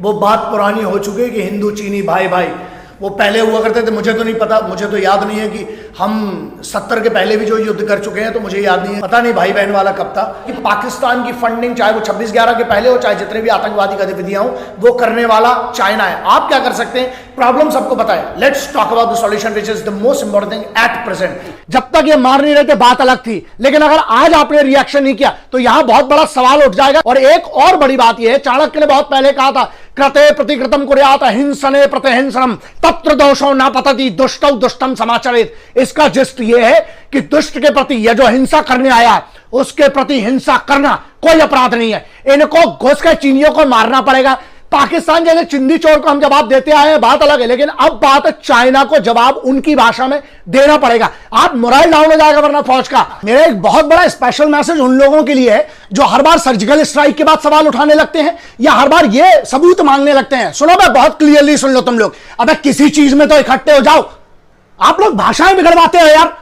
वो बात पुरानी हो चुकी है कि हिंदू चीनी भाई भाई वो पहले हुआ करते थे। मुझे तो नहीं पता, मुझे तो याद नहीं है कि हम 70 के पहले भी जो युद्ध कर चुके हैं, तो मुझे याद नहीं है, पता नहीं भाई बहन वाला कब था कि पाकिस्तान की फंडिंग चाहे वो 26/11 के पहले हो, चाहे जितने भी आतंकवादी गतिविधियां हो, वो करने वाला चाइना है। आप क्या कर सकते हैं? प्रॉब्लम सबको पता है। Let's talk about the solution which is the most important thing at present. जब तक ये मार नहीं रहे थे बात अलग थी, लेकिन अगर आज आपने रिएक्शन नहीं किया तो यहां बहुत बड़ा सवाल उठ जाएगा। और एक और बड़ी बात यह है, चाणक्य ने बहुत पहले कहा था, कृते प्रतिकृतम कुर्यात हिंसने प्रतिहिंसनम तत्र दोषो न पतति दुष्टौ दुष्टम समाचरित। इसका जिस्ट यह है कि दुष्ट के प्रति यह जो हिंसा करने आया है उसके प्रति हिंसा करना कोई अपराध नहीं है। इनको घुस के चीनियों को मारना पड़ेगा। पाकिस्तान जैसे चिंदी चोर को हम जवाब देते आए हैं, बात अलग है, लेकिन अब बात है चाइना को जवाब उनकी भाषा में देना पड़ेगा। आप मोरल डाउन हो जाएगा वरना फौज का। मेरा एक बहुत बड़ा स्पेशल मैसेज उन लोगों के लिए है जो हर बार सर्जिकल स्ट्राइक के बाद सवाल उठाने लगते हैं या हर बार ये सबूत मांगने लगते हैं। सुनो भाई, बहुत क्लियरली सुन लो तुम लोग। अबे किसी चीज में तो इकट्ठे हो जाओ। आप लोग भाषाएं बिगड़वाते हो यार।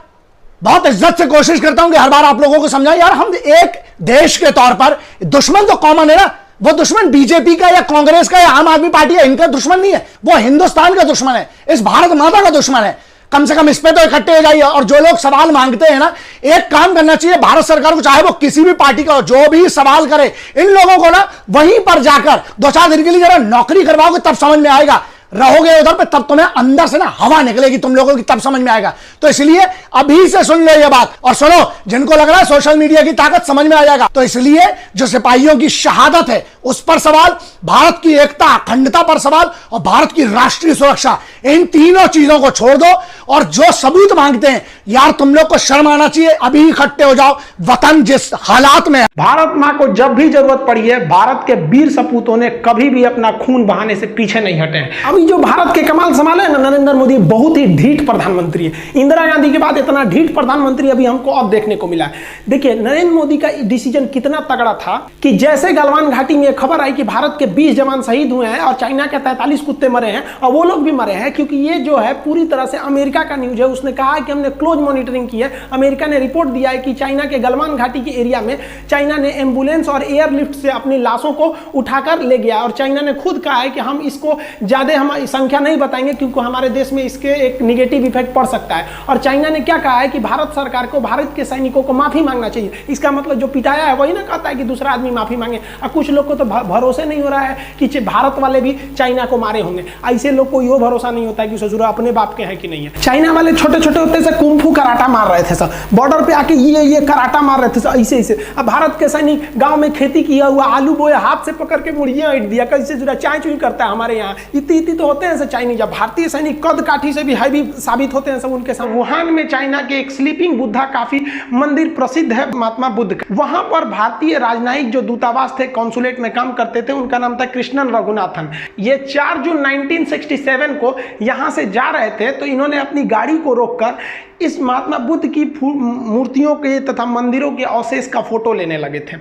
बहुत इज्जत से कोशिश करता हूं कि हर बार आप लोगों को समझाएं यार, हम एक देश के तौर पर दुश्मन तो कॉमन है ना। वो दुश्मन बीजेपी का या कांग्रेस का या आम आदमी पार्टी है, इनका दुश्मन नहीं है, वो हिंदुस्तान का दुश्मन है, इस भारत माता का दुश्मन है। कम से कम इस पे तो इकट्ठे हो जाइए। और जो लोग सवाल मांगते हैं ना, एक काम करना चाहिए भारत सरकार को, चाहे वो किसी भी पार्टी का हो, जो भी सवाल करे इन लोगों को ना वहीं पर जाकर 2-4 दिन के लिए जरा नौकरी करवाओगे तब समझ में आएगा। रहोगे उधर पे तब तुम्हें अंदर से ना हवा निकलेगी तुम लोगों की, तब समझ में आएगा। तो इसलिए अभी से सुन लो ये बात। और सुनो, जिनको लग रहा है सोशल मीडिया की ताकत समझ में आ जाएगा, तो इसलिए जो सिपाहियों की शहादत है उस पर सवाल, भारत की एकता अखंडता पर सवाल और भारत की राष्ट्रीय सुरक्षा, इन तीनों चीजों को छोड़ दो। और जो सबूत मांगते हैं यार, तुम लोग को शर्म आना चाहिए। अभी इकट्ठे हो जाओ। वतन जिस हालात में है, भारत मां को जब भी जरूरत पड़ी है, भारत के वीर सपूतों ने कभी भी अपना खून बहाने से पीछे नहीं हटे हैं। अभी जो भारत के कमाल संभाले ना नरेंद्र मोदी, बहुत ही ढीठ प्रधानमंत्री है। इंदिरा गांधी के बाद इतना ढीठ प्रधानमंत्री अभी हमको अब देखने को मिला है। देखिए नरेंद्र मोदी का डिसीजन कितना तगड़ा था कि जैसे गलवान घाटी में खबर आई कि भारत के 20 जवान शहीद हुए हैं और चाइना के 43 कुत्ते मरे हैं, और वो लोग भी मरे हैं, क्योंकि ये जो है पूरी तरह से अमेरिका का न्यूज है। उसने कहा है कि हमने क्लोज मॉनिटरिंग की है। अमेरिका ने रिपोर्ट दिया है कि चाइना के गलवान घाटी के एरिया में चाइना ने एम्बुलेंस और एयरलिफ्ट से अपनी लाशों को उठाकर ले गया। और चाइना ने खुद कहा है कि हम इसको ज्यादा हम संख्या नहीं बताएंगे क्योंकि हमारे देश में इसके एक निगेटिव इफेक्ट पड़ सकता है। और चाइना ने क्या कहा है कि भारत सरकार को भारत के सैनिकों को माफी मांगना चाहिए। इसका मतलब जो पिटाया है वही ना कहता है कि दूसरा आदमी माफी मांगे। और कुछ लोग को तो भरोसे नहीं हो रहा है कि भारत वाले भी चाइना को मारे होंगे। ऐसे लोग को ये भरोसा नहीं होता है कि ससुर अपने बाप के हैं कि नहीं है। चाइना वाले छोटे छोटे होते से कुंफू कराटा मार रहे थे सब, बॉर्डर पे आके ये कराटा मार रहे थे सब ऐसे। अब भारत के सैनिक गांव में खेती किया हुआ आलू बोए, हाथ से पकड़ के मुर्गियां ईट दिया, कैसे जुड़ा चाय चुई करता है हमारे यहाँ। इतनी तो होते हैं चाइनीज। जब भारतीय सैनिक कद काठी से भी हैवी साबित होते हैं सब उनके साथ। वुहान में चाइना के एक स्लीपिंग बुद्धा काफी मंदिर प्रसिद्ध है महात्मा बुद्ध का। वहां पर भारतीय राजनयिक जो दूतावास थे, कॉन्सुलेट में काम करते थे, उनका नाम था कृष्णन रघुनाथन। ये 4 जून 1967 को यहां से जा रहे थे, तो इन्होंने अपनी गाड़ी को रोककर इस महात्मा बुद्ध की मूर्तियों के तथा मंदिरों के अवशेष का फोटो लेने लगे थे।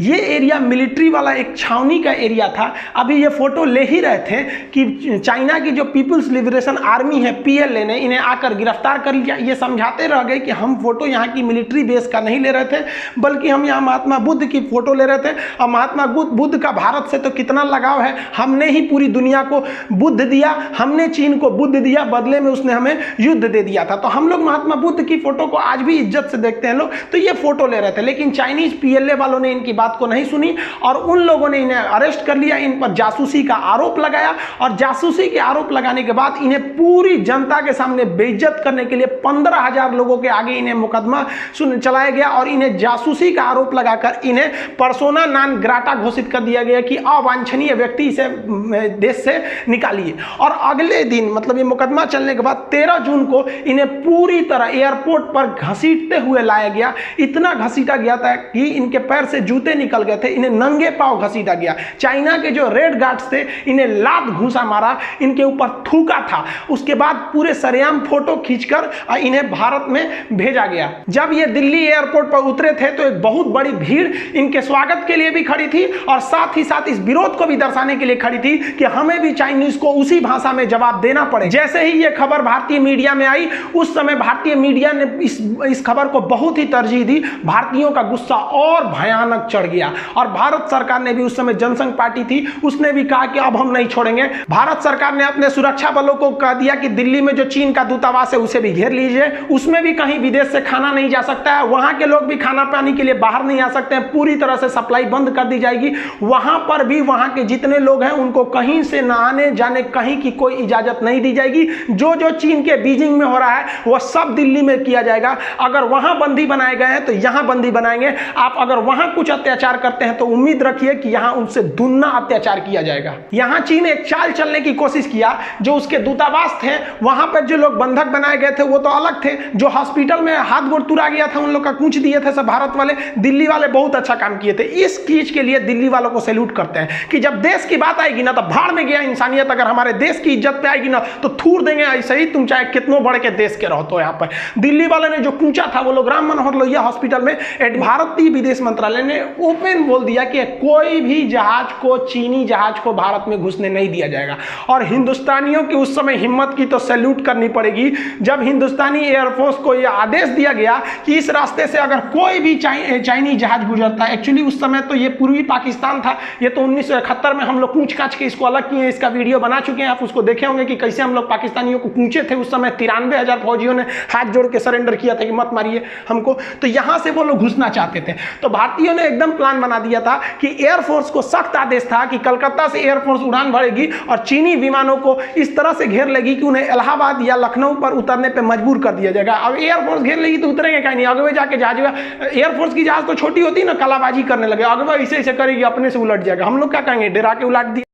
ये एरिया मिलिट्री वाला एक छावनी का एरिया था। अभी ये फोटो ले ही रहे थे कि चाइना की जो पीपुल्स लिबरेशन आर्मी है PLA ने इन्हें आकर गिरफ्तार कर लिया। ये समझाते रह गए कि हम फोटो यहाँ की मिलिट्री बेस का नहीं ले रहे थे, बल्कि हम यहाँ महात्मा बुद्ध की फोटो ले रहे थे। और महात्मा बुद्ध का भारत से तो कितना लगाव है, हमने ही पूरी दुनिया को बुद्ध दिया, हमने चीन को बुद्ध दिया, बदले में उसने हमें युद्ध दे दिया था। तो हम लोग महात्मा बुद्ध की फोटो को आज भी इज्जत से देखते हैं लोग। तो ये फोटो ले रहे थे, लेकिन चाइनीज PLA वालों ने इनकी बात को नहीं सुनी और उन लोगों ने इन्हें अरेस्ट कर लिया। इन पर जासूसी का आरोप लगाया और जासूसी के आरोप लगाने के बाद इन्हें पूरी जनता के सामने बेइज्जत करने के लिए 15,000 लोगों के आगे इन्हें मुकदमा चलाया गया और इन्हें जासूसी का आरोप लगाकर इन्हें पर्सोना नॉन ग्राटा घोषित कर दिया गया कि अवांछनीय व्यक्ति इसे देश से निकालिए। और अगले दिन मतलब ये मुकदमा चलने के बाद 13 जून को इन्हें पूरी तरह एयरपोर्ट पर घसीटते हुए लाया गया। इतना घसीटा गया था कि इनके पैर से जूते निकल गए थे, इन्हें नंगे पांव घसीटा गया। चाइना के जो रेड गार्ड्स थे इन्हें लात घूसा मारा मारा, इनके ऊपर थूका था। उसके बाद पूरे सरेआम फोटो खींचकर इन्हें भारत में भेजा गया। जब ये दिल्ली एयरपोर्ट पर उतरे थे तो एक बहुत बड़ी भीड़ इनके स्वागत के लिए भी खड़ी थी और साथ ही साथ इस विरोध को भी दर्शाने के लिए खड़ी थी कि हमें भी चाइनीज को उसी भाषा में जवाब देना पड़े। जैसे ही ये खबर भारतीय मीडिया में आई, उस समय भारतीय मीडिया ने इस खबर को बहुत ही तरजीह दी। भारतीयों का गुस्सा और भयानक चढ़ गया और भारत सरकार ने भी, उस समय जनसंघ पार्टी थी, उसने भी कहा कि अब हम नहीं छोड़ेंगे। भारत सरकार ने अपने सुरक्षा बलों को कह दिया कि दिल्ली में जो चीन का दूतावास है उसे भी घेर लीजिए, उसमें भी कहीं विदेश से खाना नहीं जा सकता है, वहां के लोग भी खाना पानी के लिए बाहर नहीं आ सकते हैं, पूरी तरह से सप्लाई बंद कर दी जाएगी। वहां पर भी वहां के जितने लोग हैं उनको कहीं से न आने जाने कहीं की कोई इजाजत नहीं दी जाएगी। जो जो चीन के बीजिंग में हो रहा है वह सब दिल्ली में किया जाएगा। अगर वहां बंदी बनाए गए हैं तो यहां बंदी बनाएंगे। आप अगर वहां कुछ अत्याचार करते हैं तो उम्मीद रखिए कि यहां उनसे दुगना अत्याचार किया जाएगा। यहां चीन एक चाल चलने की कोशिश किया। जो उसके दूतावास थे वहां पर जो लोग बंधक बनाए गए थे वो तो अलग थे, जो हॉस्पिटल में हाथ गोड़ तुरा गया था उन लोग का कूच दिए थे सब भारत वाले। दिल्ली वाले बहुत अच्छा काम किए थे। इस चीज के लिए दिल्ली वालों को सैल्यूट करते हैं कि जब देश की बात आएगी ना तो भाड़ में गया इंसानियत। अगर हमारे देश की इज्जत पे आएगी ना तो थूर देंगे ऐसे ही, तुम चाहे कितनों बड़े के देश के रहो। तो यहाँ पर दिल्ली वाले ने जो कूचा था वो लोग राम मनोहर लोहिया हॉस्पिटल में, भारतीय विदेश मंत्रालय ने ओपन बोल दिया कि कोई भी जहाज को, चीनी जहाज को भारत में घुसने नहीं दिया जाएगा। और हिंदुस्तानियों की उस समय हिम्मत की तो सैल्यूट करनी पड़ेगी जब हिंदुस्तानी एयरफोर्स को यह आदेश दिया गया कि इस रास्ते से अगर कोई भी चाइनीज जहाज गुजरता है। एक्चुअली उस समय तो ये पूर्वी पाकिस्तान था, ये तो 1971 में हम लोग कूच काच के इसको अलग किए, इसका वीडियो बना चुके हैं, आप उसको देखे होंगे कि कैसे हम लोग पाकिस्तानियों को कूचे थे। उस समय 93,000 फौजियों ने हाथ जोड़ के सरेंडर किया था कि मत मारिए हमको। तो यहां से वो लोग घुसना चाहते थे। तो भारतीयों ने एकदम प्लान बना दिया था कि एयरफोर्स को सख्त आदेश था कि कलकत्ता से एयरफोर्स उड़ान भरेगी और चीनी विमानों को इस तरह से घेर लेगी कि उन्हें इलाहाबाद या लखनऊ पर उतरने पर मजबूर कर दिया जाएगा। अब एयरफोर्स घेर लेगी तो उतरेंगे कहीं नहीं, आगे जाके जहाज, एयरफोर्स की जहाज तो छोटी होती है ना, कलाबाजी करने लगे, आगे ऐसे ऐसे करेगी, अपने से उलट जाएगा। हम लोग क्या कहेंगे, डरा के उलट दिया।